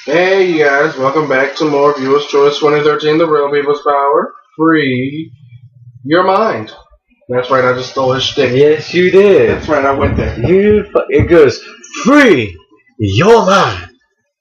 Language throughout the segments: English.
Hey, you guys, welcome back to more Viewers Choice 2013, The Real People's Power. Free your mind. That's right, I just stole his shtick. Yes, you did. That's right, I went there. It goes free your mind.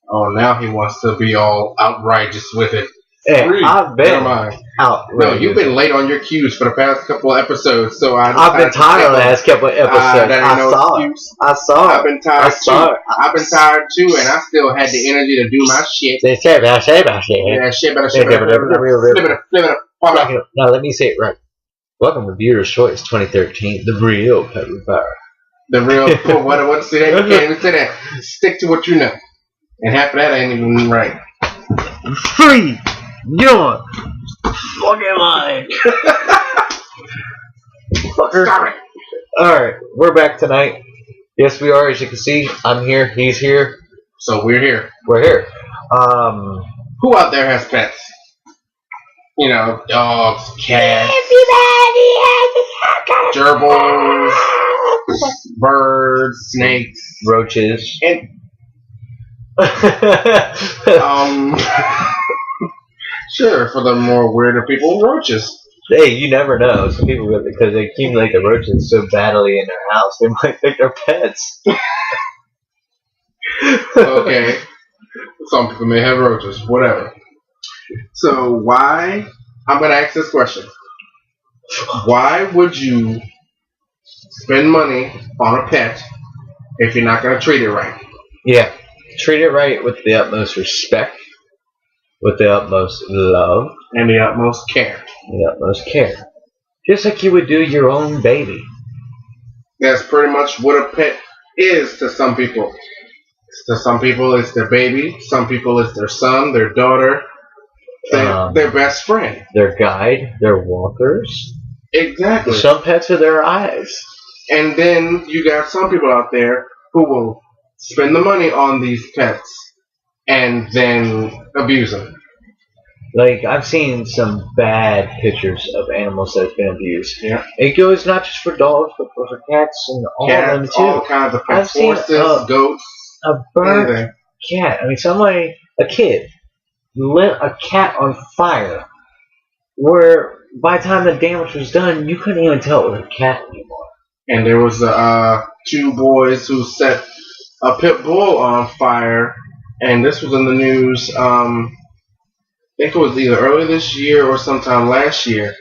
Oh, now he wants to be all outrageous with it. Hey, Free I've been your mind. outrageous. No, you've been late on your cues for the past couple of episodes, so I've been tired of the last couple of episodes. that ain't no excuse. I saw it. I've been tired too. I've been tired too, and I still had the energy to do my shit. They say about shit. Yeah, shit, better. Now let me say it right. Welcome to Viewer's Choice 2013, The Real People's Power. The real, what, say that? You can't even say that. Stick to what you know. And half of that ain't even right. Free your fucking mind. Fucker. Stop it. Alright, we're back tonight. Yes, we are. As you can see, I'm here. He's here. So we're here. We're here. Who out there has pets? You know, dogs, cats, Everybody has gerbils, birds, snakes, roaches. and sure, for the more weirder people, roaches. Hey, you never know. Some people, because they accumulate the roaches so badly in their house, they might think they're pets. Okay, some people may have roaches, whatever. So why? I'm gonna ask this question. Why would you spend money on a pet if you're not gonna treat it right? Yeah, treat it right with the utmost respect, with the utmost love, And the utmost care. the utmost care. Just like you would do your own baby. That's pretty much what a pet is to some people. To some people, it's their baby. Some people, it's their son, their daughter, their best friend. Their guide, their walkers. Exactly. Some pets are their eyes. And then you got some people out there who will spend the money on these pets and then abuse them. Like, I've seen some bad pictures of animals that have been abused. Yeah. It goes not just for dogs, but for cats and all of them, too. All kinds of pets. I've seen Horses, goats, a burnt anything. cat. I mean, a kid lit a cat on fire, where by the time the damage was done, you couldn't even tell it was a cat anymore. And there was two boys who set a pit bull on fire, and this was in the news. I think it was either early this year or sometime last year,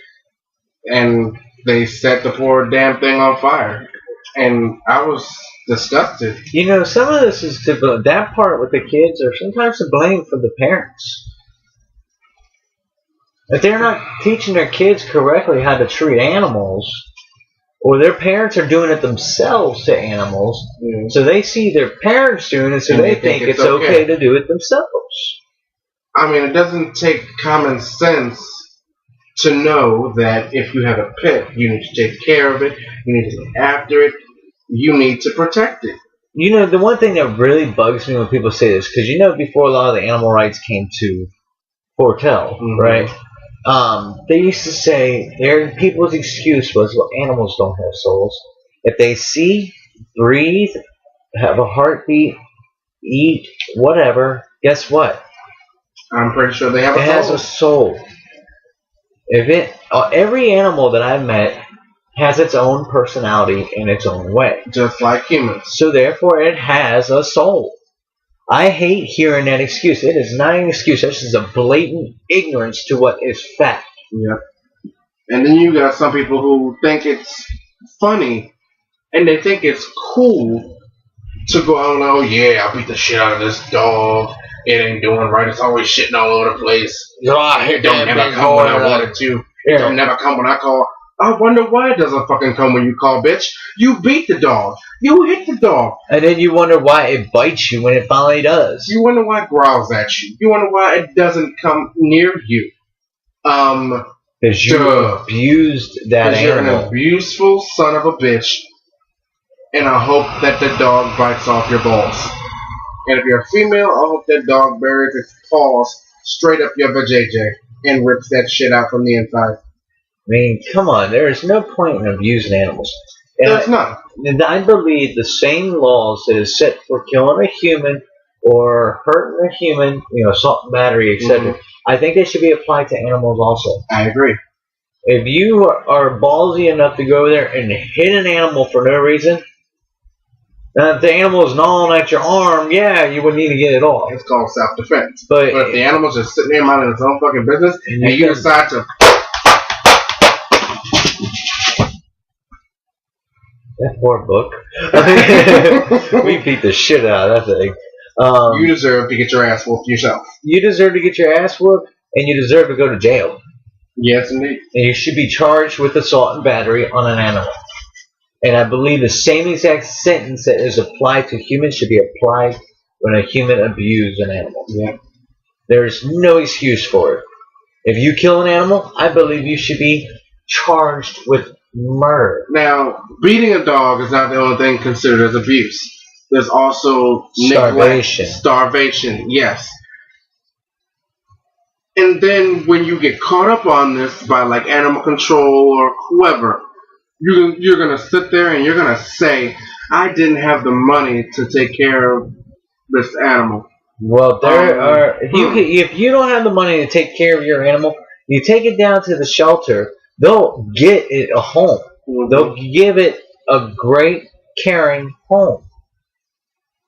and they set the poor damn thing on fire, and I was disgusted. You know, some of this is that part with the kids are sometimes to blame for the parents. If they're not teaching their kids correctly how to treat animals, or their parents are doing it themselves to animals, so they see their parents doing it, so And they think it's okay to do it themselves. I mean, it doesn't take common sense to know that if you have a pet, you need to take care of it, you need to look after it, you need to protect it. You know, the one thing that really bugs me when people say this, because you know, before a lot of the animal rights came to foretell, right? They used to say people's excuse was, well, animals don't have souls. If they see, breathe, have a heartbeat, eat, whatever, guess what? I'm pretty sure they have It has a soul. Every animal that I've met has its own personality in its own way. Just like humans. So therefore, it has a soul. I hate hearing that excuse. It is not an excuse. This is a blatant ignorance to what is fact. Yep. And then you got some people who think it's funny, and they think it's cool to go out and, oh yeah, I beat the shit out of this dog. It ain't doing right. It's always shitting all over the place. It don't never come when I want it to. It don't never come when I call. I wonder why it doesn't fucking come when you call, bitch. You beat the dog. You hit the dog. And then you wonder why it bites you when it finally does. You wonder why it growls at you. You wonder why it doesn't come near you. Because you abused that animal. You're an abuseful son of a bitch. And I hope that the dog bites off your balls. And if you're a female, I hope that dog buries its paws straight up your vajayjay and rips that shit out from the inside. I mean, come on. There is no point in abusing animals. And There's none. And I believe the same laws that is set for killing a human or hurting a human, assault and battery, etc. I think they should be applied to animals also. I agree. If you are ballsy enough to go there and hit an animal for no reason, now if the animal is gnawing at your arm, yeah, you would need to get it off. It's called self-defense. But if the animal's just sitting there minding its own fucking business, and you decide to... That poor book. We beat the shit out of that thing. You deserve to get your ass whooped yourself. You deserve to get your ass whooped, and you deserve to go to jail. Yes, indeed. And you should be charged with assault and battery on an animal. And I believe the same exact sentence that is applied to humans should be applied when a human abuses an animal. Yeah. There's no excuse for it. If you kill an animal, I believe you should be charged with murder. Now, beating a dog is not the only thing considered as abuse. There's also starvation. Starvation, yes. And then when you get caught up on this by like animal control or whoever, you're gonna sit there and you're gonna say, "I didn't have the money to take care of this animal." Well, if you don't have the money to take care of your animal, you take it down to the shelter. They'll get it a home. Mm-hmm. They'll give it a great, caring home.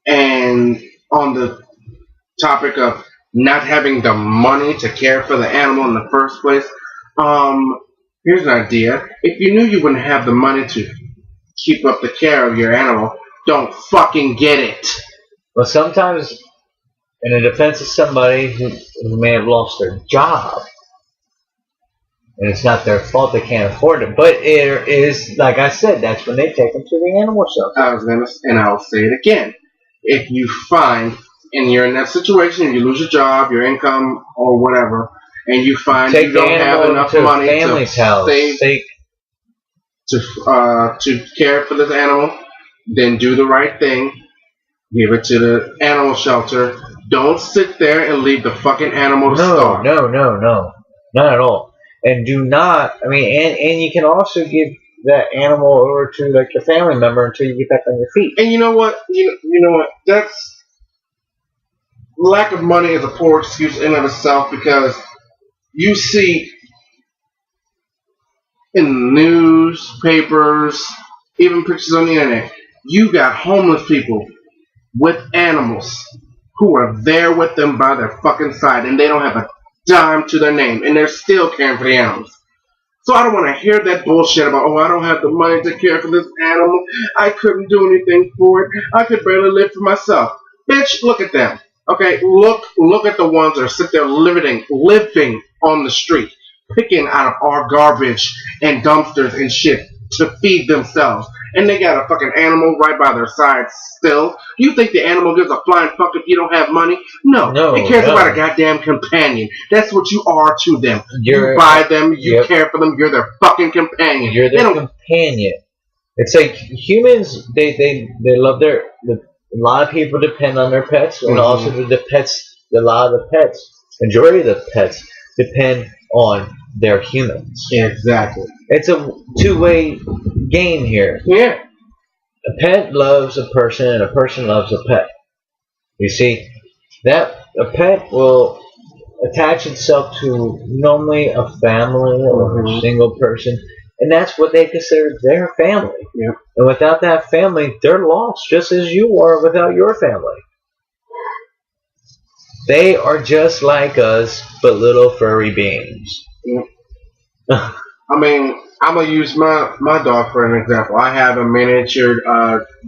And on the topic of not having the money to care for the animal in the first place, here's an idea. If you knew you wouldn't have the money to keep up the care of your animal, don't fucking get it. Well, sometimes, in the defense of somebody who may have lost their job, and it's not their fault they can't afford it, but it is, like I said, that's when they take them to the animal shelter. I'll say it again. If you find, and you're in that situation, and you lose your job, your income, or whatever, and you find you don't have enough money to save to care for this animal, then do the right thing. Give it to the animal shelter. Don't sit there and leave the fucking animal to starve. No. Not at all. And do not, and you can also give that animal over to like your family member until you get back on your feet. And you know what? You know what? That's lack of money is a poor excuse in and of itself, because you see in newspapers, even pictures on the internet, you got homeless people with animals who are there with them by their fucking side, and they don't have a dime to their name, and they're still caring for the animals. So I don't want to hear that bullshit about, I don't have the money to care for this animal. I couldn't do anything for it. I could barely live for myself. Bitch, look at them. Okay, look at the ones that are sitting there living on the street, picking out of our garbage and dumpsters and shit to feed themselves. And they got a fucking animal right by their side still. You think the animal gives a flying fuck if you don't have money? No. It cares about a goddamn companion. That's what you are to them. You buy them, you care for them, you're their fucking companion. You're their companion. It's like humans, they love a lot of people depend on their pets, and also a lot of the pets, majority of the pets depend on their humans. Exactly. It's a two-way game here. Yeah. A pet loves a person, and a person loves a pet. You see, that a pet will attach itself to normally a family or a single person, and that's what they consider their family. Yeah. And without that family, they're lost, just as you are without your family. They are just like us, but little furry beings. Yeah. I'm going to use my dog for an example. I have a miniature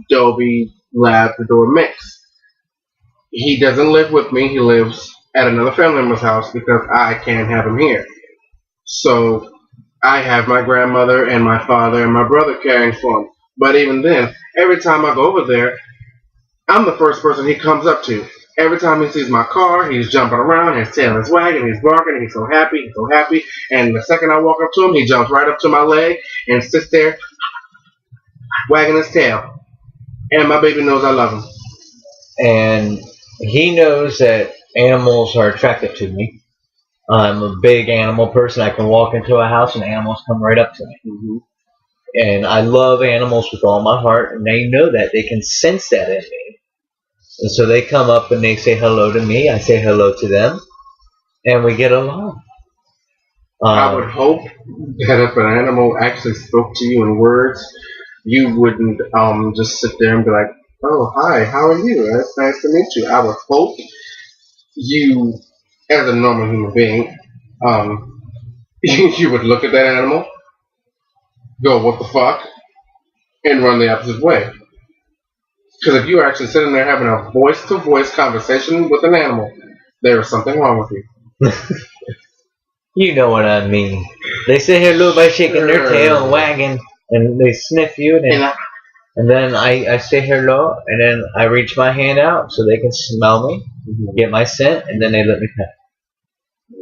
Dobie Labrador mix. He doesn't live with me. He lives at another family member's house because I can't have him here. So I have my grandmother and my father and my brother caring for him. But even then, every time I go over there, I'm the first person he comes up to. Every time he sees my car, he's jumping around, his tail is wagging, he's barking, he's so happy, and the second I walk up to him, he jumps right up to my leg and sits there wagging his tail. And my baby knows I love him. And he knows that animals are attracted to me. I'm a big animal person. I can walk into a house and animals come right up to me. Mm-hmm. And I love animals with all my heart, and they know that. They can sense that in me. And so they come up and they say hello to me. I say hello to them, and we get along. I would hope that if an animal actually spoke to you in words, you wouldn't just sit there and be like, "Oh, hi, how are you? It's nice to meet you." I would hope you, as a normal human being, you would look at that animal, go, "What the fuck?" and run the opposite way. Because if you're actually sitting there having a voice-to-voice conversation with an animal, there is something wrong with you. You know what I mean. They say hello by shaking their tail and wagging, and they sniff you, and then I say hello, and then I reach my hand out so they can smell me, get my scent, and then they let me pet.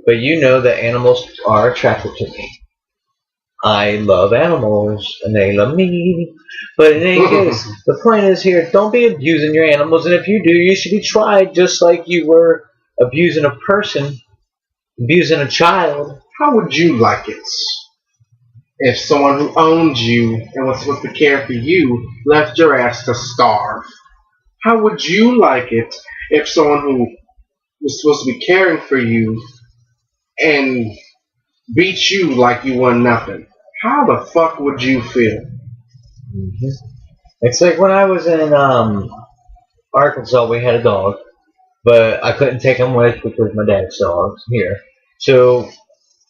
But you know that animals are attracted to me. I love animals, and they love me. But in any case, the point is here, don't be abusing your animals, and if you do, you should be tried just like you were abusing a person, abusing a child. How would you like it if someone who owned you and was supposed to care for you left your ass to starve? How would you like it if someone who was supposed to be caring for you and beat you like you won nothing? How the fuck would you feel? Mm-hmm. It's like when I was in Arkansas, we had a dog, but I couldn't take him with because my dad's dog's here. So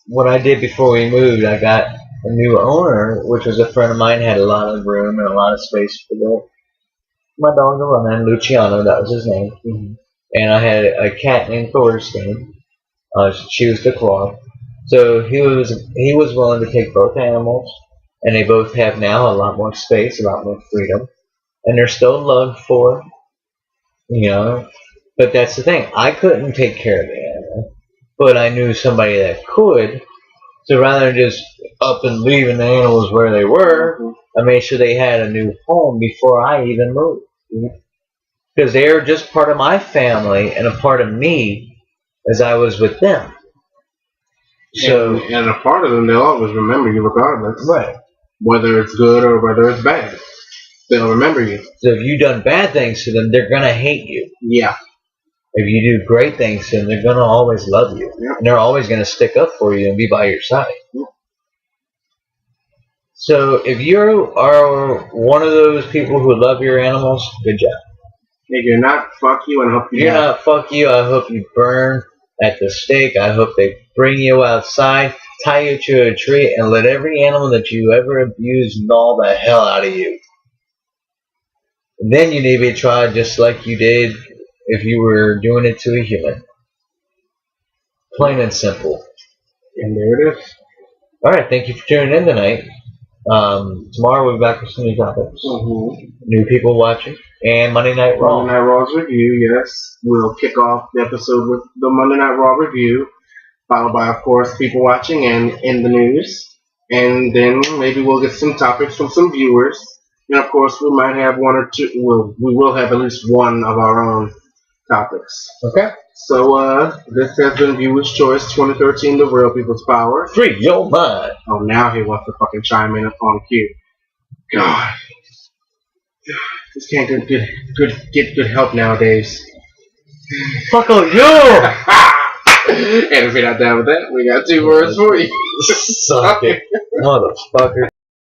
what I did before we moved, I got a new owner, which was a friend of mine, had a lot of room and a lot of space for my dog to run in, Luciano, that was his name. Mm-hmm. And I had a cat named Thorstein. She was the claw. So he was willing to take both animals, and they both have now a lot more space, a lot more freedom, and they're still loved for, you know. But that's the thing, I couldn't take care of the animal, but I knew somebody that could. So rather than just up and leaving the animals where they were, I made sure they had a new home before I even moved, because they are just part of my family and a part of me as I was with them. So, and a part of them, they'll always remember you regardless. Right. Whether it's good or whether it's bad. They'll remember you. So if you've done bad things to them, they're going to hate you. Yeah. If you do great things to them, they're going to always love you. Yep. And they're always going to stick up for you and be by your side. Yep. So if you are one of those people who love your animals, good job. If you're not, fuck you and hope you If you're not, fuck you. I hope you burn at the stake. I hope they bring you outside, tie you to a tree, and let every animal that you ever abused gnaw the hell out of you. And then you need to be tried just like you did if you were doing it to a human. Plain and simple. And there it is. Alright, thank you for tuning in tonight. Tomorrow we'll be back with some new topics. Mm-hmm. New people watching. And Monday Night Raw. Monday Night Raw's review, yes. We'll kick off the episode with the Monday Night Raw review, followed by, of course, people watching and in the news. And then maybe we'll get some topics from some viewers. And, of course, we might have one or two. Well, we will have at least one of our own topics. Okay. So, this has been Viewer's Choice 2013, The Real People's Power. Free your mind. Oh, now he wants to fucking chime in on cue. God. This can't get good help nowadays. Fuck you! And if you're not down with that, we got 2 words for you. Suck it, motherfucker.